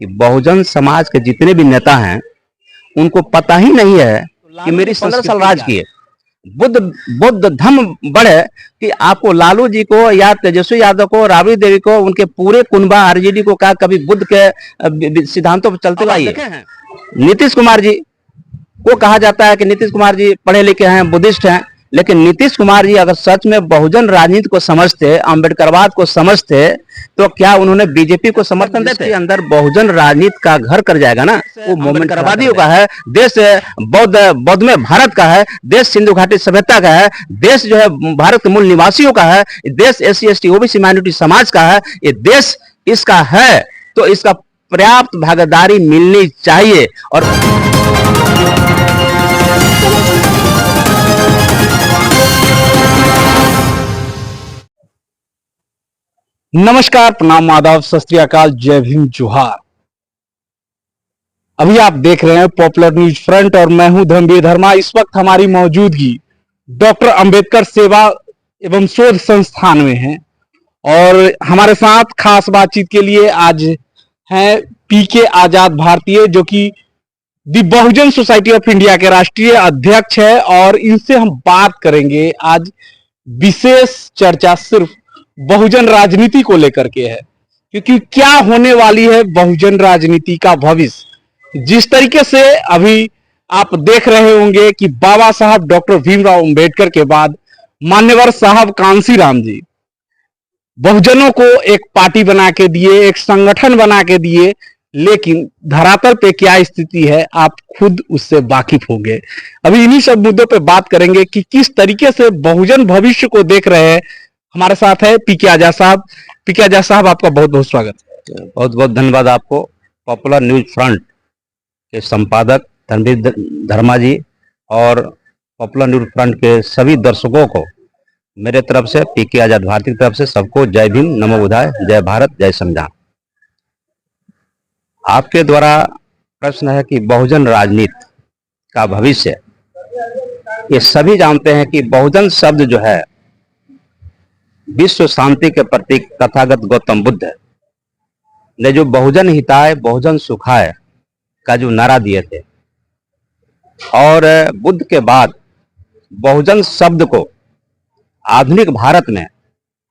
कि बहुजन समाज के जितने भी नेता हैं उनको पता ही नहीं है कि मेरी 15 साल राज किए बुद्ध बुद्ध धम्म बढ़े कि आपको लालू जी को या तेजस्वी यादव को राबड़ी देवी को उनके पूरे कुनबा आरजेडी को क्या कभी बुद्ध के सिद्धांतों पर चलते हुए हैं। नीतीश कुमार जी को कहा जाता है कि नीतीश कुमार जी पढ़े लिखे हैं, बुद्धिस्ट हैं, लेकिन नीतीश कुमार जी अगर सच में बहुजन राजनीति को समझते, अम्बेडकरवाद को समझते, तो क्या उन्होंने बीजेपी को समर्थन देते? इसके अंदर बहुजन राजनीति का घर कर जाएगा ना, वो अम्बेडकरवादियों का है, देश बौद्ध में भारत का है, देश सिंधु घाटी सभ्यता का है, देश जो है भारत के मूल निवासियों का है, देश SC ST OBC माइनॉरिटी समाज का है, ये देश इसका है, तो इसका पर्याप्त भागीदारी मिलनी चाहिए। और नमस्कार, प्रणाम, आदाब, सत श्री अकाल, जय भीम, जोहार। अभी आप देख रहे हैं पॉपुलर न्यूज फ्रंट और मैं हूं धर्मवीर धर्मा। इस वक्त हमारी मौजूदगी डॉक्टर अंबेडकर सेवा एवं शोध संस्थान में है और हमारे साथ खास बातचीत के लिए आज हैं PK आजाद भारतीय, जो कि दी बहुजन सोसाइटी ऑफ इंडिया के राष्ट्रीय अध्यक्ष है, और इनसे हम बात करेंगे आज। विशेष चर्चा सिर्फ बहुजन राजनीति को लेकर के है, क्योंकि क्या होने वाली है बहुजन राजनीति का भविष्य। जिस तरीके से अभी आप देख रहे होंगे कि बाबा साहब डॉक्टर भीमराव अंबेडकर के बाद मान्यवर साहब कांशीराम जी बहुजनों को एक पार्टी बना के दिए, एक संगठन बना के दिए, लेकिन धरातल पे क्या स्थिति है आप खुद उससे वाकिफ होंगे। अभी इन्हीं सब मुद्दों पे बात करेंगे कि किस तरीके से बहुजन भविष्य को देख रहे हैं। हमारे साथ है PK आजाद साहब। PK आजाद साहब, आपका बहुत बहुत स्वागत। बहुत बहुत धन्यवाद आपको। पॉपुलर न्यूज फ्रंट के संपादक धर्मवीर धर्मा जी और पॉपुलर न्यूज फ्रंट के सभी दर्शकों को मेरे तरफ से, PK आजाद भारती की तरफ से सबको जय भीम, नमो बुद्धाय, जय भारत, जय संविधान। आपके द्वारा प्रश्न है कि बहुजन राजनीति का भविष्य। ये सभी जानते हैं कि बहुजन शब्द जो है विश्व शांति के प्रतीक तथागत गौतम बुद्ध ने जो बहुजन हिताय बहुजन सुखाय का जो नारा दिए थे, और बुद्ध के बाद बहुजन शब्द को आधुनिक भारत में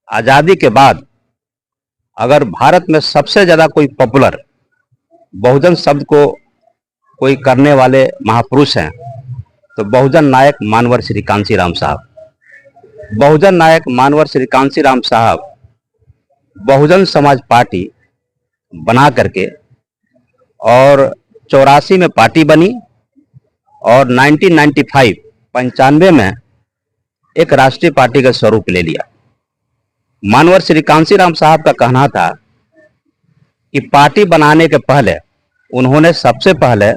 आजादी के बाद अगर भारत में सबसे ज्यादा कोई पॉपुलर बहुजन शब्द को कोई करने वाले महापुरुष हैं तो बहुजन नायक मानवर श्री कांशीराम साहब। बहुजन नायक मानवर श्री कांशीराम साहब बहुजन समाज पार्टी बना करके और 84 में पार्टी बनी और 1995 में एक राष्ट्रीय पार्टी का स्वरूप ले लिया। मानवर श्री कांशीराम साहब का कहना था कि पार्टी बनाने के पहले उन्होंने सबसे पहले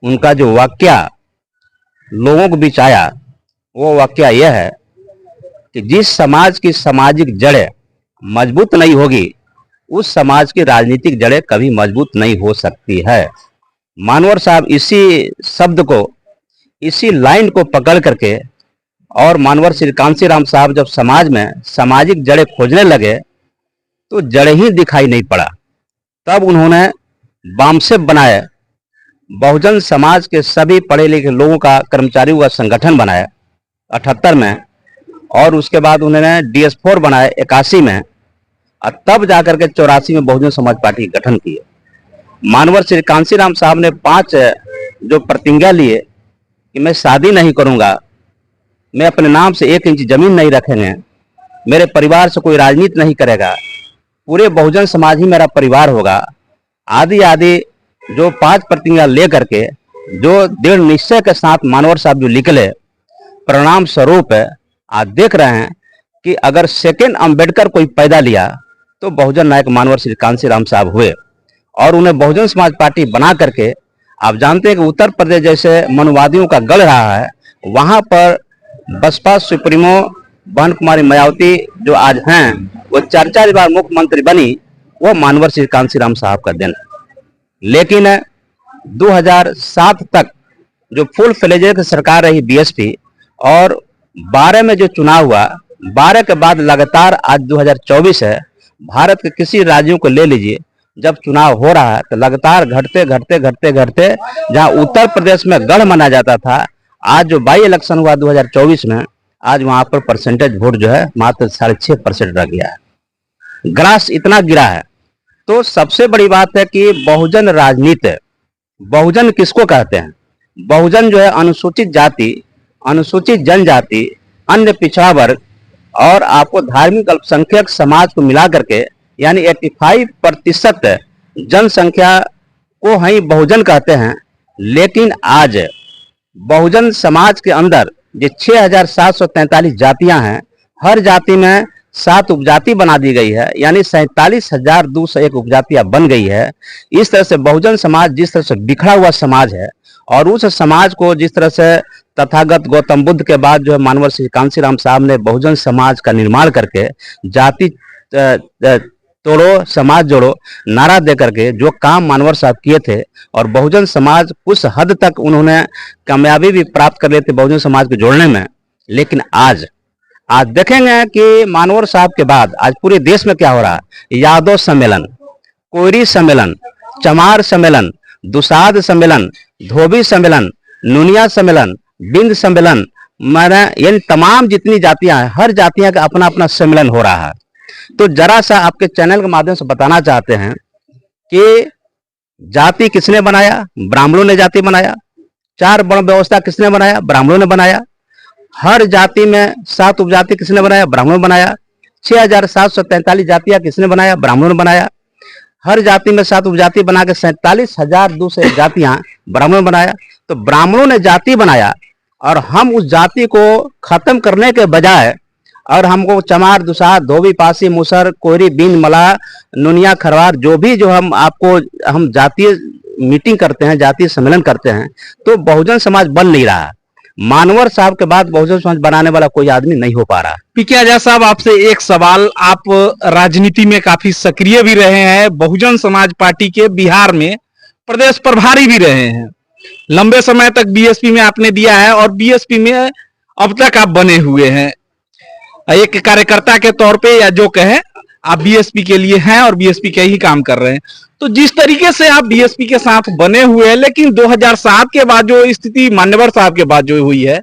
उनका जो वाक्य लोगों को बीच आया, वो वाक्य यह है कि जिस समाज की सामाजिक जड़ें मजबूत नहीं होगी उस समाज की राजनीतिक जड़ें कभी मजबूत नहीं हो सकती है। मानवर साहब इसी शब्द को, इसी लाइन को पकड़ करके, और मानवर श्री कांशीराम साहब जब समाज में सामाजिक जड़ें खोजने लगे तो जड़ें ही दिखाई नहीं पड़ा। तब उन्होंने बामसेप बनाए, बहुजन समाज के सभी पढ़े लिखे लोगों का, कर्मचारियों का संगठन बनाया 78 में, और उसके बाद उन्होंने DS4 बनाए 81 में, और तब जाकर के 84 में बहुजन समाज पार्टी का गठन किए। मानवर श्री कांशीराम साहब ने 5 जो प्रतिज्ञा लिए कि मैं शादी नहीं करूंगा, मैं अपने नाम से 1 इंच जमीन नहीं रखेंगे, मेरे परिवार से कोई राजनीति नहीं करेगा, पूरे बहुजन समाज ही मेरा परिवार होगा, आदि आदि जो 5 प्रतिज्ञा ले करके जो दृढ़ निश्चय के साथ मानवर साहब जो निकले, परिणाम स्वरूप आज देख रहे हैं कि अगर सेकेंड अंबेडकर कोई पैदा लिया तो बहुजन नायक मानवर श्री कांशीराम साहब हुए, और उन्हें बहुजन समाज पार्टी बना करके, आप जानते हैं कि उत्तर प्रदेश जैसे मनुवादियों का गढ़ रहा है, वहां पर बसपा सुप्रीमो बहन कुमारी मायावती जो आज हैं, वो 4 बार मुख्यमंत्री बनी, वो मानवर श्री कांशीराम साहब का दिन है। लेकिन 2007 तक जो फुल फ्लेजेड सरकार रही BSP, और 12 में जो चुनाव हुआ, 12 के बाद लगातार आज 2024 है, भारत के किसी राज्यों को ले लीजिए, जब चुनाव हो रहा है तो लगातार घटते घटते घटते घटते जहां उत्तर प्रदेश में गढ़ माना जाता था, आज जो बाई इलेक्शन हुआ 2024 में, आज वहां पर परसेंटेज वोट जो है मात्र 6.5% रह गया है। ग्रास इतना गिरा है। तो सबसे बड़ी बात है कि बहुजन राजनीति, बहुजन किसको कहते हैं? बहुजन जो है अनुसूचित जाति, अनुसूचित जनजाति, अन्य पिछड़ा वर्ग और आपको धार्मिक अल्पसंख्यक समाज को मिला करके यानी 85% जनसंख्या को ही बहुजन कहते हैं। लेकिन आज बहुजन समाज के अंदर जो 6,743 जातियां हैं, हर जाति में 7 उपजाति बना दी गई है, यानी 47,201 उपजातियां बन गई है। इस तरह से बहुजन समाज जिस तरह से बिखरा हुआ समाज है, और उस समाज को जिस तरह से तथागत गौतम बुद्ध के बाद जो है मानवर श्री कांशीराम साहब ने बहुजन समाज का निर्माण करके जाति तोड़ो समाज जोड़ो नारा दे करके जो काम मानवर साहब किए थे, और बहुजन समाज कुछ हद तक उन्होंने कामयाबी भी प्राप्त कर लिए थे बहुजन समाज को जोड़ने में। लेकिन आज देखेंगे कि मानवर साहब के बाद आज पूरे देश में क्या हो रहा है। यादव सम्मेलन, कोयरी सम्मेलन, चमार सम्मेलन, दुसाध सम्मेलन, धोबी सम्मेलन, नुनिया सम्मेलन, बिंद सम्मेलन, मैंने इन तमाम जितनी जातियां हैं, हर जातियां का अपना अपना सम्मेलन हो रहा है। तो जरा सा आपके चैनल के माध्यम से बताना चाहते हैं कि जाति किसने बनाया? ब्राह्मणों ने जाति बनाया। 4 वर्ण व्यवस्था किसने बनाया? ब्राह्मणों ने बनाया। हर जाति में 7 उपजाति किसने बनाया? ब्राह्मणों ने बनाया। 6,743 जातियां किसने बनाया? ब्राह्मणों ने बनाया। हर जाति में 7 उपजाति बना के 47,201 जातियां ब्राह्मणों ने बनाया। तो ब्राह्मणों ने जाति बनाया और हम उस जाति को खत्म करने के बजाय और हमको चमार, दुसाध, धोबी, पासी, मुसर, कोयरी, बिंद, मलाह, नुनिया, खरवार जो हम जातीय मीटिंग करते हैं, जातीय सम्मेलन करते हैं, तो बहुजन समाज बन नहीं रहा। मानवर साहब के बाद बहुजन समाज बनाने वाला कोई आदमी नहीं हो पा रहा। पीके आजाद साहब, आपसे एक सवाल। आप राजनीति में काफी सक्रिय भी रहे हैं, बहुजन समाज पार्टी के बिहार में प्रदेश प्रभारी भी रहे हैं, लंबे समय तक बीएसपी में आपने दिया है और बीएसपी में अब तक आप बने हुए हैं एक कार्यकर्ता के तौर पे, या जो कहे आप बीएसपी के लिए हैं और बीएसपी के ही काम कर रहे हैं। तो जिस तरीके से आप बीएसपी के साथ बने हुए हैं, लेकिन 2007 के बाद जो स्थिति मान्यवर साहब के बाद जो हुई है,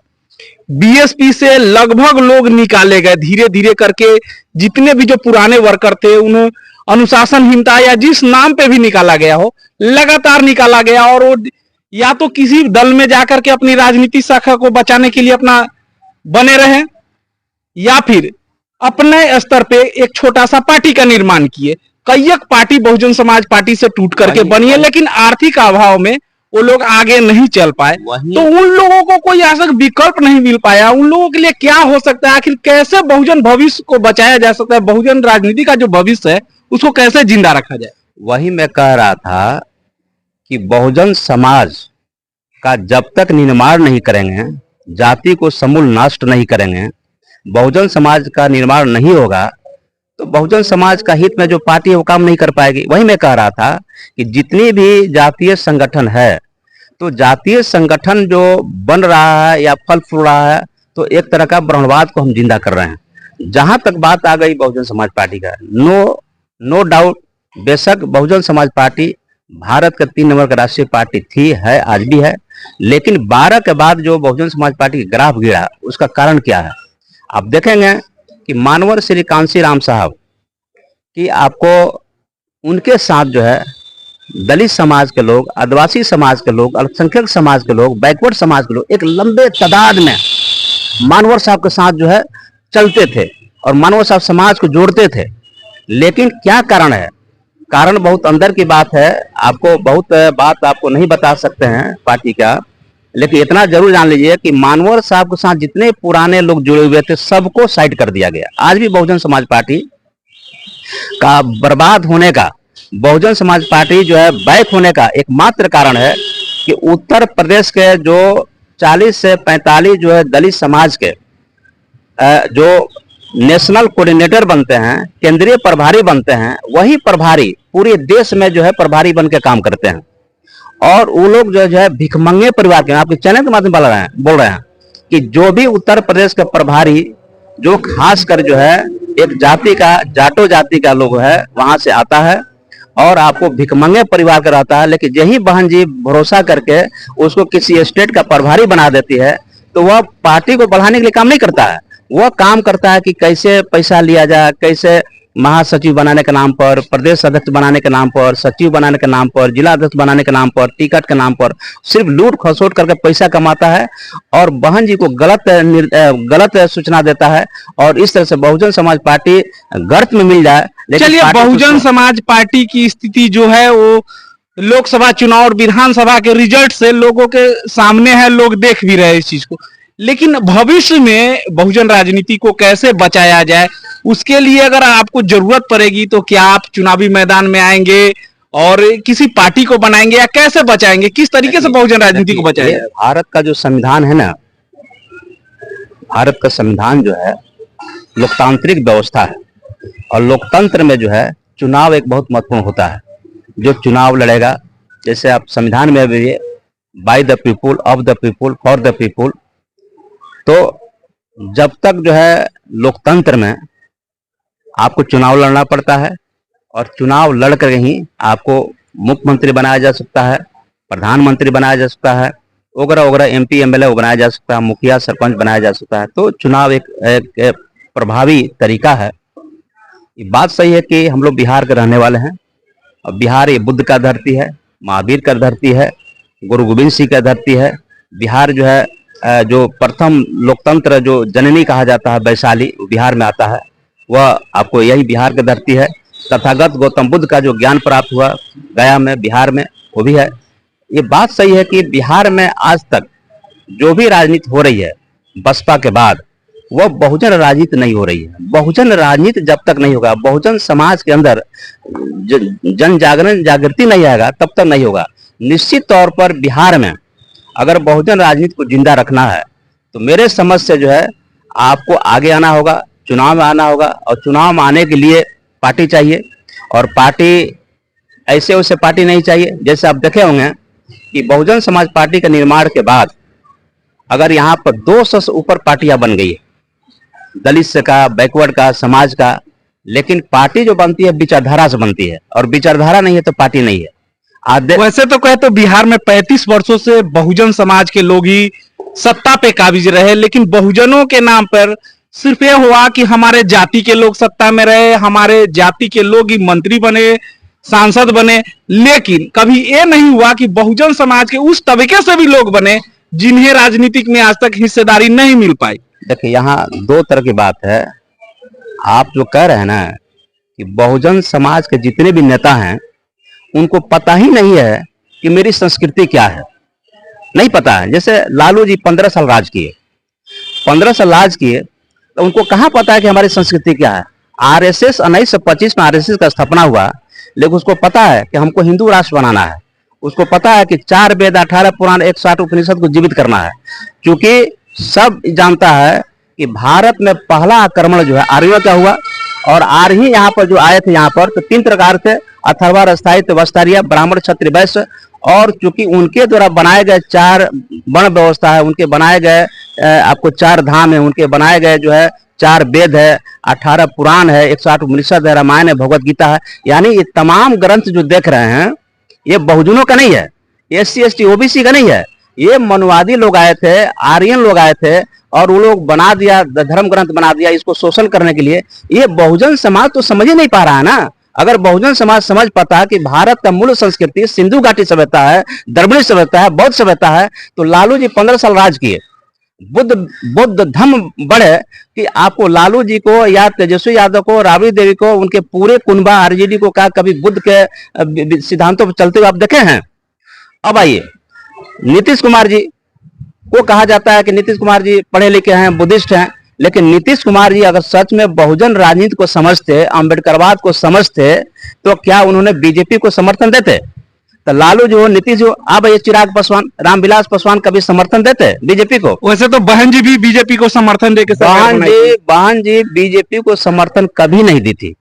बीएसपी से लगभग लोग निकाले गए धीरे धीरे करके। जितने भी जो पुराने वर्कर थे उन्हें अनुशासनहीनता या जिस नाम पे भी निकाला गया हो, लगातार निकाला गया, और वो या तो किसी दल में जाकर के अपनी राजनीतिक शाखा को बचाने के लिए अपना बने रहे, या फिर अपने स्तर पे एक छोटा सा पार्टी का निर्माण किए। कई एक पार्टी बहुजन समाज पार्टी से टूट करके बनी है, लेकिन आर्थिक अभाव में वो लोग आगे नहीं चल पाए। तो उन लोगों को कोई ऐसा विकल्प नहीं मिल पाया। उन लोगों के लिए क्या हो सकता है? आखिर कैसे बहुजन भविष्य को बचाया जा सकता है? बहुजन राजनीति का जो भविष्य है उसको कैसे जिंदा रखा जाए? वही मैं कह रहा था कि बहुजन समाज का जब तक निर्माण नहीं करेंगे, जाति को समूल नष्ट नहीं करेंगे, बहुजन समाज का निर्माण नहीं होगा, तो बहुजन समाज का हित में जो पार्टी है वो काम नहीं कर पाएगी। वही मैं कह रहा था कि जितनी भी जातीय संगठन है, तो जातीय संगठन जो बन रहा है या फल फूल रहा है, तो एक तरह का ब्रह्मवाद को हम जिंदा कर रहे हैं। जहां तक बात आ गई बहुजन समाज पार्टी का, नो डाउट, बेशक बहुजन समाज पार्टी भारत का 3 नंबर का राष्ट्रीय पार्टी थी, है, आज भी है। लेकिन 12 के बाद जो बहुजन समाज पार्टी का ग्राफ गिरा, उसका कारण क्या है? आप देखेंगे कि मानवर श्री कांशीराम साहब कि आपको उनके साथ जो है दलित समाज के लोग, आदिवासी समाज के लोग, अल्पसंख्यक समाज के लोग, बैकवर्ड समाज के लोग एक लंबे तादाद में मानवर साहब के साथ जो है चलते थे और मानवर साहब समाज को जोड़ते थे। लेकिन क्या कारण है? कारण बहुत अंदर की बात है, आपको बहुत बात आपको नहीं बता सकते हैं पार्टी का, लेकिन इतना जरूर जान लीजिए कि मानवर साहब के साथ जितने पुराने लोग जुड़े हुए थे सबको साइड कर दिया गया। आज भी बहुजन समाज पार्टी का बर्बाद होने का, बहुजन समाज पार्टी जो है बैक होने का एकमात्र कारण है कि उत्तर प्रदेश के जो 40 से 45 जो है दलित समाज के जो नेशनल कोऑर्डिनेटर बनते हैं, केंद्रीय प्रभारी बनते हैं, वही प्रभारी पूरे देश में जो है प्रभारी बन के काम करते हैं। और वो लोग जो है भिखमंगे परिवार के, आपके चैनल के माध्यम बोल रहे हैं कि जो भी उत्तर प्रदेश का प्रभारी जो खासकर जो है एक जाति का, जाटो जाति का लोग है, वहां से आता है और आपको भिखमंगे परिवार का रहता है, लेकिन यही बहन जी भरोसा करके उसको किसी स्टेट का प्रभारी बना देती है, तो वह पार्टी को बढ़ाने के लिए काम नहीं करता है। वह काम करता है कि कैसे पैसा लिया जाए, कैसे महासचिव बनाने के नाम पर, प्रदेश अध्यक्ष बनाने के नाम पर, सचिव बनाने के नाम पर, जिला अध्यक्ष बनाने के नाम पर, टिकट के नाम पर सिर्फ लूट खसोट करके पैसा कमाता है और बहन जी को गलत सूचना देता है और इस तरह से बहुजन समाज पार्टी गर्त में मिल जाए। चलिए, बहुजन समाज पार्टी की स्थिति जो है वो लोकसभा चुनाव और विधानसभा के रिजल्ट से लोगों के सामने है, लोग देख भी रहे हैं इस चीज को। लेकिन भविष्य में बहुजन राजनीति को कैसे बचाया जाए, उसके लिए अगर आपको जरूरत पड़ेगी तो क्या आप चुनावी मैदान में आएंगे और किसी पार्टी को बनाएंगे या कैसे बचाएंगे, किस तरीके से बहुजन राजनीति को बचाएंगे? भारत का जो संविधान है ना, भारत का संविधान जो है लोकतांत्रिक व्यवस्था है और लोकतंत्र में जो है चुनाव एक बहुत महत्वपूर्ण होता है। जो चुनाव लड़ेगा, जैसे आप संविधान में भी by the people, of the people, for the people, तो जब तक जो है लोकतंत्र में आपको चुनाव लड़ना पड़ता है और चुनाव लड़कर ही आपको मुख्यमंत्री बनाया जा सकता है, प्रधानमंत्री बनाया जा सकता है, वगैरह वगैरह, एमपी एमएलए बनाया जा सकता है, मुखिया सरपंच बनाया जा सकता है। तो चुनाव एक प्रभावी तरीका है। ये बात सही है कि हम लोग बिहार के रहने वाले हैं और बिहार ये बुद्ध का धरती है, महावीर का धरती है, गुरु गोविंद सिंह का धरती है। बिहार जो है जो प्रथम लोकतंत्र जो जननी कहा जाता है वैशाली, बिहार में आता है। वह आपको यही बिहार की धरती है। तथागत गौतम बुद्ध का जो ज्ञान प्राप्त हुआ गया में, बिहार में, वो भी है। ये बात सही है कि बिहार में आज तक जो भी राजनीति हो रही है बसपा के बाद, वह बहुजन राजनीति नहीं हो रही है। बहुजन राजनीति जब तक नहीं होगा, बहुजन समाज के अंदर जन जागरण जागृति नहीं आएगा, तब तक नहीं होगा। निश्चित तौर पर बिहार में अगर बहुजन राजनीति को जिंदा रखना है तो मेरे समझ से जो है आपको आगे आना होगा, चुनाव में आना होगा और चुनाव में आने के लिए पार्टी चाहिए और पार्टी ऐसे वैसे पार्टी नहीं चाहिए। जैसे आप देखे होंगे कि बहुजन समाज पार्टी के निर्माण के बाद अगर यहाँ पर 200 से ऊपर पार्टियां बन गई है, दलित से का, बैकवर्ड का, समाज का, लेकिन पार्टी जो बनती है विचारधारा से बनती है और विचारधारा नहीं है तो पार्टी नहीं है। वैसे तो कहे तो बिहार में 35 वर्षों से बहुजन समाज के लोग ही सत्ता पे काबिज रहे, लेकिन बहुजनों के नाम पर सिर्फ ये हुआ कि हमारे जाति के लोग सत्ता में रहे, हमारे जाति के लोग ही मंत्री बने, सांसद बने, लेकिन कभी ये नहीं हुआ कि बहुजन समाज के उस तबके से भी लोग बने जिन्हें राजनीतिक में आज तक हिस्सेदारी नहीं मिल पाई। देखिए, यहाँ दो तरह की बात है। आप जो कह रहे हैं ना कि बहुजन समाज के जितने भी नेता हैं उनको पता ही नहीं है कि मेरी संस्कृति क्या है, नहीं पता है। जैसे लालू जी 15 साल राज किए, 15 साल राज किए तो उनको कहाँ पता है कि हमारी संस्कृति क्या है। आरएसएस 1925 में आरएसएस का स्थापना हुआ, लेकिन उसको पता है कि हमको हिंदू राष्ट्र बनाना है। उसको पता है कि 4 वेद, 18 पुराण, 160 उपनिषद को जीवित करना है। क्योंकि सब जानता है कि भारत में पहला आक्रमण जो है आर्यों का हुआ और आर्य ही यहाँ पर जो आए थे, यहाँ पर तो 3 प्रकार थे, अथर्वा, स्थायित्व, वस्तारिया, ब्राह्मण, क्षत्रिय, वैश्य। और चूंकि उनके द्वारा बनाए गए 4 वर्ण व्यवस्था है, उनके बनाए गए आपको 4 धाम है, उनके बनाए गए जो है 4 वेद है, 18 पुराण है, 160 उपनिषद है, रामायण है, भगवत गीता है। यानी ये तमाम ग्रंथ जो देख रहे हैं ये बहुजनों का नहीं है, SC ST OBC का नहीं है। ये मनवादी लोग आए थे, आर्यन लोग आए थे और वो लोग बना दिया, धर्म ग्रंथ बना दिया इसको शोषण करने के लिए। ये बहुजन समाज तो समझ ही नहीं पा रहा है ना। अगर बहुजन समाज समझ पाता कि भारत का मूल संस्कृति सिंधु घाटी सभ्यता है, द्रविड़ सभ्यता है, बौद्ध सभ्यता है, तो लालू जी 15 साल राज किए, बुद्ध धम्म बढ़े कि आपको लालू जी को या तेजस्वी यादव को, राबड़ी देवी को, उनके पूरे कुनबा आरजेडी को कहा कभी बुद्ध के सिद्धांतों पर चलते हुए आप देखे हैं। अब आइए, नीतीश कुमार जी को कहा जाता है कि नीतीश कुमार जी पढ़े लिखे हैं, बुद्धिस्ट हैं, लेकिन नीतीश कुमार जी अगर सच में बहुजन राजनीति को समझते, अम्बेडकरवाद को समझते, तो क्या उन्होंने बीजेपी को समर्थन देते? तो लालू जो, नीतीश जो, अब ये चिराग पासवान, रामविलास पासवान कभी समर्थन देते बीजेपी को? वैसे तो बहन जी भी बीजेपी को समर्थन देके बहन जी बीजेपी को समर्थन कभी नहीं दी थी।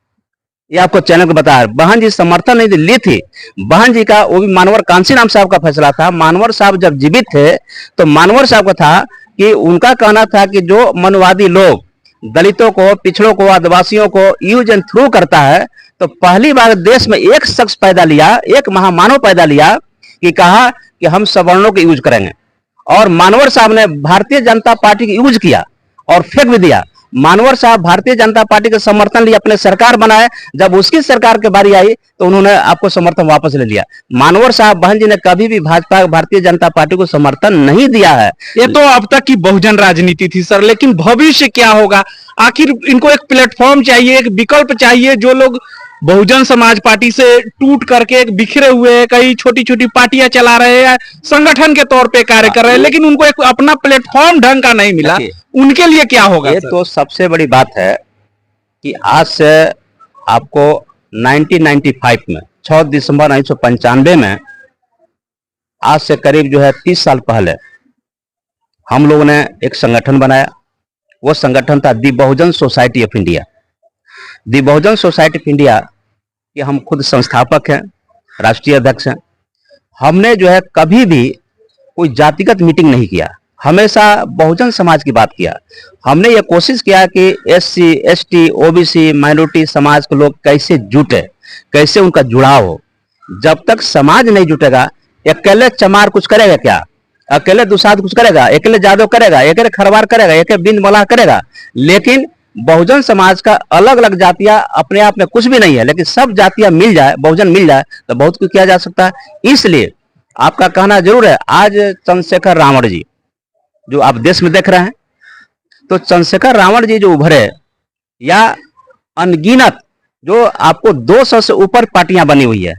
ये आपको चैनल को बताया, बहन जी समर्थन नहीं ली थी। बहन जी का वो भी मानवर कांशीराम साहब का फैसला था। मानवर साहब जब जीवित थे तो मानवर साहब का था कि उनका कहना था कि जो मनवादी लोग दलितों को, पिछड़ों को, आदिवासियों को यूज एंड थ्रू करता है, तो पहली बार देश में एक शख्स पैदा लिया, एक महामानव पैदा लिया कि कहा कि हम सवर्णों को यूज करेंगे, और मानवर साहब ने भारतीय जनता पार्टी को यूज किया और फेंक भी दिया। मानवर साहब भारतीय जनता पार्टी का समर्थन लिए अपने सरकार बनाए, जब उसकी सरकार की बारी आई तो उन्होंने आपको समर्थन वापस ले लिया। मानवर साहब बहन जी ने कभी भी भाजपा भारतीय जनता पार्टी को समर्थन नहीं दिया है। ये तो अब तक की बहुजन राजनीति थी सर, लेकिन भविष्य क्या होगा? आखिर इनको एक प्लेटफॉर्म चाहिए, एक विकल्प चाहिए। जो लोग बहुजन समाज पार्टी से टूट करके एक बिखरे हुए हैं, कई छोटी छोटी पार्टियां चला रहे हैं, संगठन के तौर पे कार्य कर रहे हैं, लेकिन उनको एक अपना प्लेटफॉर्म ढंग का नहीं मिला, उनके लिए क्या होगा? ये तो सबसे बड़ी बात है कि आज से आपको 1995 में 6 दिसंबर 1995 में, आज से करीब जो है 30 साल पहले हम लोगों ने एक संगठन बनाया। वो संगठन था the Bahujan society of India. The Bahujan society of India के हम खुद संस्थापक हैं, राष्ट्रीय अध्यक्ष हैं। हमने जो है कभी भी कोई जातिगत मीटिंग नहीं किया, हमेशा बहुजन समाज की बात किया। हमने ये कोशिश किया कि SC, ST, OBC, माइनॉरिटी समाज के लोग कैसे जुटे, कैसे उनका जुड़ाव हो। जब तक समाज नहीं जुटेगा, अकेले चमार कुछ करेगा क्या? अकेले दुसाद कुछ करेगा? अकेले जादव करेगा? अकेले खरवार करेगा? अकेले बिंद मलाह करेगा? लेकिन बहुजन समाज का अलग अलग जातियां अपने आप में कुछ भी नहीं है, लेकिन सब जातियां मिल जाए, बहुजन मिल जाए तो बहुत कुछ किया जा सकता है। इसलिए आपका कहना जरूर है। आज चंद्रशेखर रावण जी जो आप देश में देख रहे हैं, तो चंद्रशेखर रावण जी जो उभरे, या अनगिनत जो आपको 200 से ऊपर पार्टियां बनी हुई है,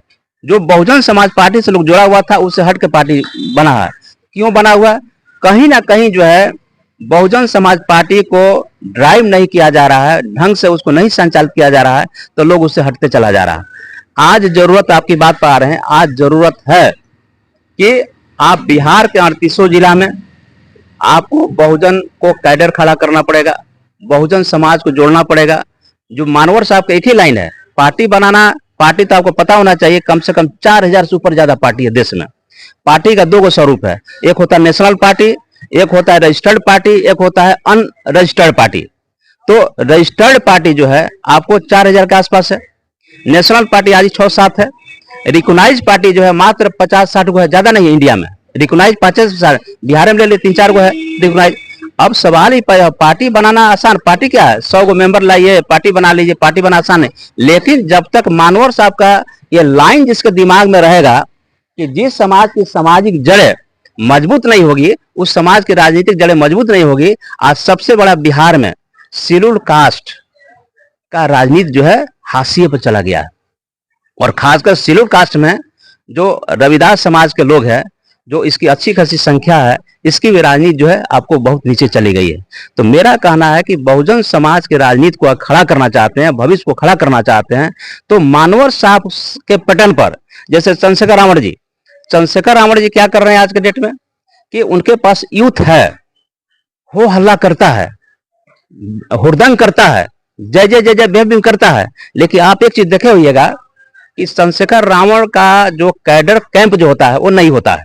जो बहुजन समाज पार्टी से लोग जुड़ा हुआ था उससे हट के पार्टी बना है। क्यों बना हुआ? कहीं ना कहीं जो है बहुजन समाज पार्टी को ड्राइव नहीं किया जा रहा है, ढंग से उसको नहीं संचालित किया जा रहा है, तो लोग उससे हटते चला जा रहा है। आज जरूरत, आपकी बात पर आ रहे हैं, आज जरूरत है कि आप बिहार के 38 जिला में आपको बहुजन को कैडर खड़ा करना पड़ेगा, बहुजन समाज को जोड़ना पड़ेगा। जो मानवर साहब का एक ही लाइन है, पार्टी बनाना। पार्टी तो आपको पता होना चाहिए, कम से कम 4000 से ऊपर ज्यादा पार्टी है देश में। पार्टी का 2 स्वरूप है, एक होता है नेशनल पार्टी, एक होता है रजिस्टर्ड पार्टी, एक होता है अनरजिस्टर्ड पार्टी। तो रजिस्टर्ड पार्टी जो है आपको 4000 के आसपास है, नेशनल पार्टी आज 6-7 है, रिकॉग्नाइज पार्टी जो है मात्र 50-60 को है, ज्यादा नहीं है इंडिया में। रिकॉग्नाइज 50, बिहार में ले लिए 3-4 को है रिकॉग्नाइज। अब सवाल ही पार्टी बनाना आसान, पार्टी क्या है, 100 मेंबर लाइए, पार्टी बना लीजिए, पार्टी बना आसान है। लेकिन जब तक मानवर साहब का ये लाइन जिसके दिमाग में रहेगा कि जिस समाज की सामाजिक जड़ें मजबूत नहीं होगी, उस समाज की राजनीतिक जड़ें मजबूत नहीं होगी। आज सबसे बड़ा बिहार में शेड्यूल्ड कास्ट का राजनीति जो है हाशिए पर चला गया है, और खासकर शेड्यूल्ड कास्ट में जो रविदास समाज के लोग हैं, जो इसकी अच्छी खासी संख्या है, इसकी भी राजनीति जो है आपको बहुत नीचे चली गई है। तो मेरा कहना है कि बहुजन समाज की राजनीति को खड़ा करना चाहते हैं, भविष्य को खड़ा करना चाहते हैं, तो मानवर साहब के पैटर्न पर, जैसे चंद्रशेखर रावण जी क्या कर रहे हैं आज के डेट में, कि उनके पास यूथ है, हो हल्ला करता है, हुड़दंग करता है, जय जय जय जय भीम भीम करता है। लेकिन आप एक चीज देखे होइएगा कि चंद्रशेखर रावण का जो कैडर कैंप जो होता है वो नहीं होता है,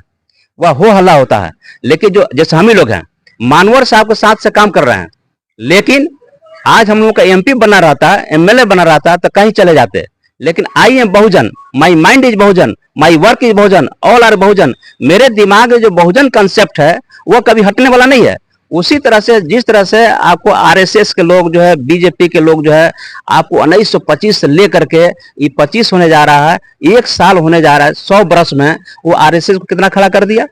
वह हो हल्ला होता है। लेकिन जो जैसे हम ही लोग हैं, मानवर साहब के साथ से काम कर रहे हैं, लेकिन आज हम लोग का MP बना रहता, MLA बना रहता तो कहीं चले जाते। लेकिन I am Bahujan, my mind is Bahujan, my work is Bahujan, all are Bahujan. मेरे दिमाग में जो बहुजन कंसेप्ट है वो कभी हटने वाला नहीं है। उसी तरह से जिस तरह से आपको RSS के लोग जो है, BJP के लोग जो है, आपको 1925 से लेकर के ये 25 होने जा रहा है, 1 साल होने जा रहा है, 100 बरस में वो RSS को कितना खड़ा कर दिया।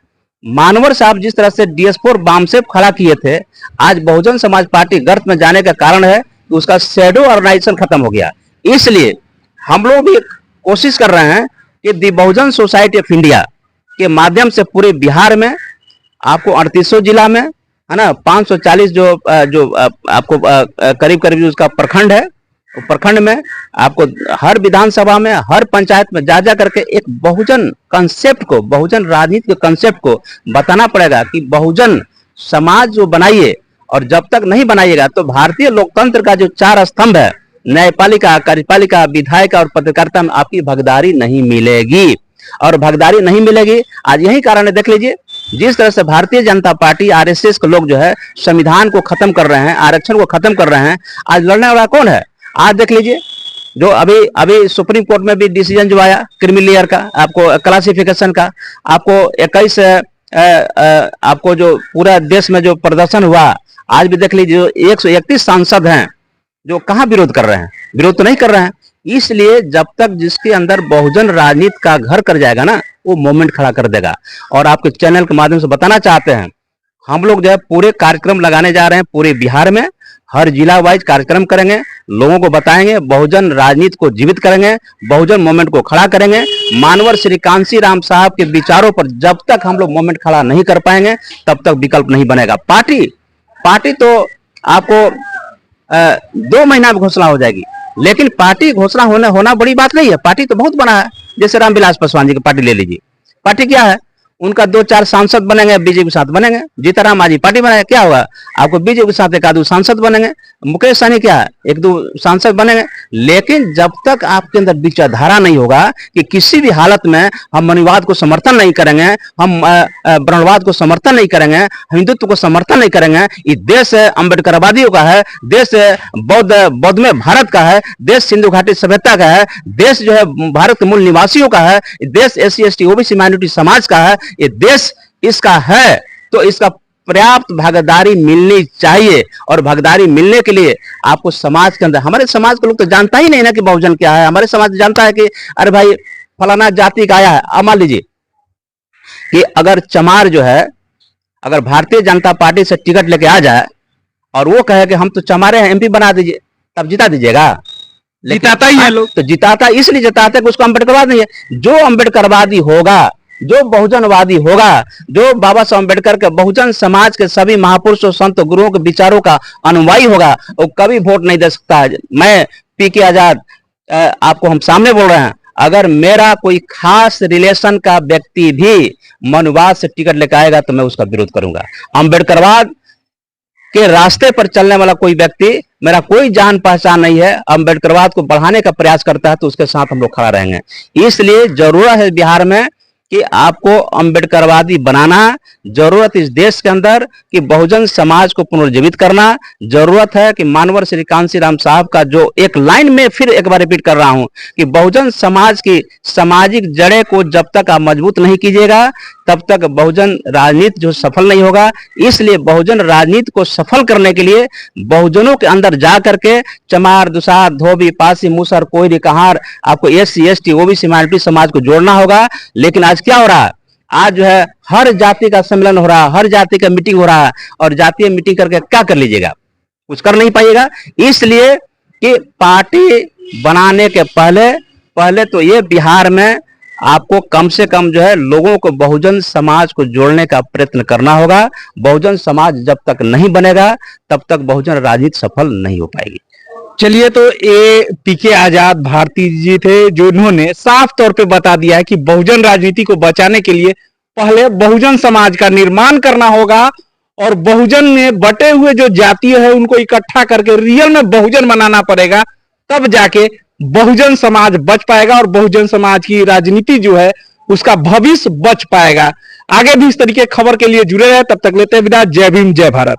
मानवर साहब जिस तरह से DS4 बामसेप खड़ा किए थे, आज बहुजन समाज पार्टी गर्त में जाने का कारण है कि उसका शैडो ऑर्गेनाइजेशन खत्म हो गया। इसलिए हम लोग भी कोशिश कर रहे हैं कि दी बहुजन सोसाइटी ऑफ इंडिया के माध्यम से पूरे बिहार में आपको 38 जिला में है ना, 540 जो आपको करीब करीब उसका प्रखंड है, प्रखंड में आपको हर विधानसभा में, हर पंचायत में जा जा करके एक बहुजन कंसेप्ट को, बहुजन राजनीति के कंसेप्ट को बताना पड़ेगा कि बहुजन समाज जो बनाइए। और जब तक नहीं बनाइएगा तो भारतीय लोकतंत्र का जो 4 स्तंभ है, न्यायपालिका, कार्यपालिका, विधायिका और पत्रकारिता में आपकी भागीदारी नहीं मिलेगी। और भागीदारी नहीं मिलेगी, आज यही कारण है। देख लीजिए जिस तरह से भारतीय जनता पार्टी, RSS के लोग जो है संविधान को खत्म कर रहे हैं, आरक्षण को खत्म कर रहे हैं, आज लड़ने वाला कौन है? आज देख लीजिए जो अभी अभी सुप्रीम कोर्ट में भी डिसीजन जो आया क्रीमी लेयर का, आपको क्लासिफिकेशन का, आपको 21 आपको जो पूरा देश में जो प्रदर्शन हुआ, आज भी देख लीजिए 131 सांसद हैं जो कहां विरोध कर रहे हैं, विरोध तो नहीं कर रहे हैं। इसलिए जब तक जिसके अंदर बहुजन राजनीति का घर कर जाएगा ना, वो मूवमेंट खड़ा कर देगा। और आपके चैनल के माध्यम से बताना चाहते हैं, हम लोग जो है पूरे कार्यक्रम लगाने जा रहे हैं पूरे बिहार में, हर जिला वाइज कार्यक्रम करेंगे, लोगों को बताएंगे, बहुजन राजनीति को जीवित करेंगे, बहुजन मूवमेंट को खड़ा करेंगे। मानवर श्री कांसी राम साहब के विचारों पर जब तक हम लोग मूवमेंट खड़ा नहीं कर पाएंगे, तब तक विकल्प नहीं बनेगा। पार्टी तो आपको 2 महीना में घोषणा हो जाएगी, लेकिन पार्टी घोषणा होना बड़ी बात नहीं है। पार्टी तो बहुत बड़ा है। जैसे रामविलास पासवान जी की पार्टी ले लीजिए, पार्टी क्या है, उनका 2-4 सांसद बनेंगे, बीजेपी के साथ बनेंगे। जीताराम मांझी पार्टी बनाए, क्या होगा, आपको बीजेपी के साथ 1-2 सांसद बनेंगे। मुकेश सहनी क्या है, 1-2 सांसद बनेंगे। लेकिन जब तक आपके अंदर विचारधारा नहीं होगा कि किसी भी हालत में हम मनुवाद को समर्थन नहीं करेंगे, हम ब्रह्मवाद को समर्थन नहीं करेंगे, हिंदुत्व को समर्थन नहीं करेंगे, ये देश अम्बेडकरवादियों का है, देश बौद्ध में भारत का है, देश सिंधु घाटी सभ्यता का है, देश जो है भारत के मूल निवासियों का है, देश SC ST OBC माइनॉरिटी समाज का है, ये देश इसका है। तो इसका पर्याप्त भागीदारी मिलनी चाहिए। और भागीदारी मिलने के लिए आपको समाज के अंदर, हमारे समाज के लोग तो जानता ही नहीं ना कि बहुजन क्या है। हमारे समाज जानता है कि अरे भाई फलाना जाति का आया है। अब मान लीजिए कि अगर चमार जो है, अगर भारतीय जनता पार्टी से टिकट लेके आ जाए और वो कहे कि हम तो चमारे हैं, MP बना दीजिए, तब जिता दीजिएगा? जिताता ही है लोग। तो जिताता इसलिए जिताता है कि उसको अम्बेडकरवाद नहीं है। जो अम्बेडकरवादी होगा, जो बहुजनवादी होगा, जो बाबा साहब अम्बेडकर के बहुजन समाज के सभी महापुरुषों संत गुरुओं के विचारों का अनुयायी होगा, वो कभी वोट नहीं दे सकता है। मैं PK आजाद आपको हम सामने बोल रहे हैं, अगर मेरा कोई खास रिलेशन का व्यक्ति भी मनुवाद से टिकट लेकर आएगा तो मैं उसका विरोध करूंगा। अम्बेडकरवाद के रास्ते पर चलने वाला कोई व्यक्ति, मेरा कोई जान पहचान नहीं है, अम्बेडकरवाद को बढ़ाने का प्रयास करता है, तो उसके साथ हम लोग खड़ा रहेंगे। इसलिए जरूरत है बिहार में कि आपको अम्बेडकरवादी बनाना, जरूरत इस देश के अंदर कि बहुजन समाज को पुनर्जीवित करना, जरूरत है कि मानवर श्री कांसी राम साहब का जो एक लाइन में फिर एक बार रिपीट कर रहा हूं कि बहुजन समाज की सामाजिक जड़ें को जब तक आप मजबूत नहीं कीजिएगा, तब तक बहुजन राजनीति जो सफल नहीं होगा। इसलिए बहुजन राजनीति को सफल करने के लिए बहुजनों के अंदर जा करके चमार, दुसार, धोबी, पासी, मूसर, कोयरी, कहार, आपको SC ST OBC माइनॉरिटी समाज को जोड़ना होगा। लेकिन आज क्या हो रहा है, आज जो है हर जाति का सम्मेलन हो रहा है, हर जाति का मीटिंग हो रहा है, और जातीय मीटिंग करके क्या कर लीजिएगा, कुछ कर नहीं पाइएगा। इसलिए कि पार्टी बनाने के पहले तो ये बिहार में आपको कम से कम जो है लोगों को बहुजन समाज को जोड़ने का प्रयत्न करना होगा। बहुजन समाज जब तक नहीं बनेगा, तब तक बहुजन राजनीति सफल नहीं हो पाएगी। चलिए, तो ये PK आजाद भारती जी थे, जो इन्होंने साफ तौर पे बता दिया है कि बहुजन राजनीति को बचाने के लिए पहले बहुजन समाज का निर्माण करना होगा, और बहुजन में बटे हुए जो जातीय है उनको इकट्ठा करके रियल में बहुजन बनाना पड़ेगा, तब जाके बहुजन समाज बच पाएगा और बहुजन समाज की राजनीति जो है उसका भविष्य बच पाएगा। आगे भी इस तरीके खबर के लिए जुड़े रहे, तब तक लेते हैं विदा। जय भीम, जय भारत।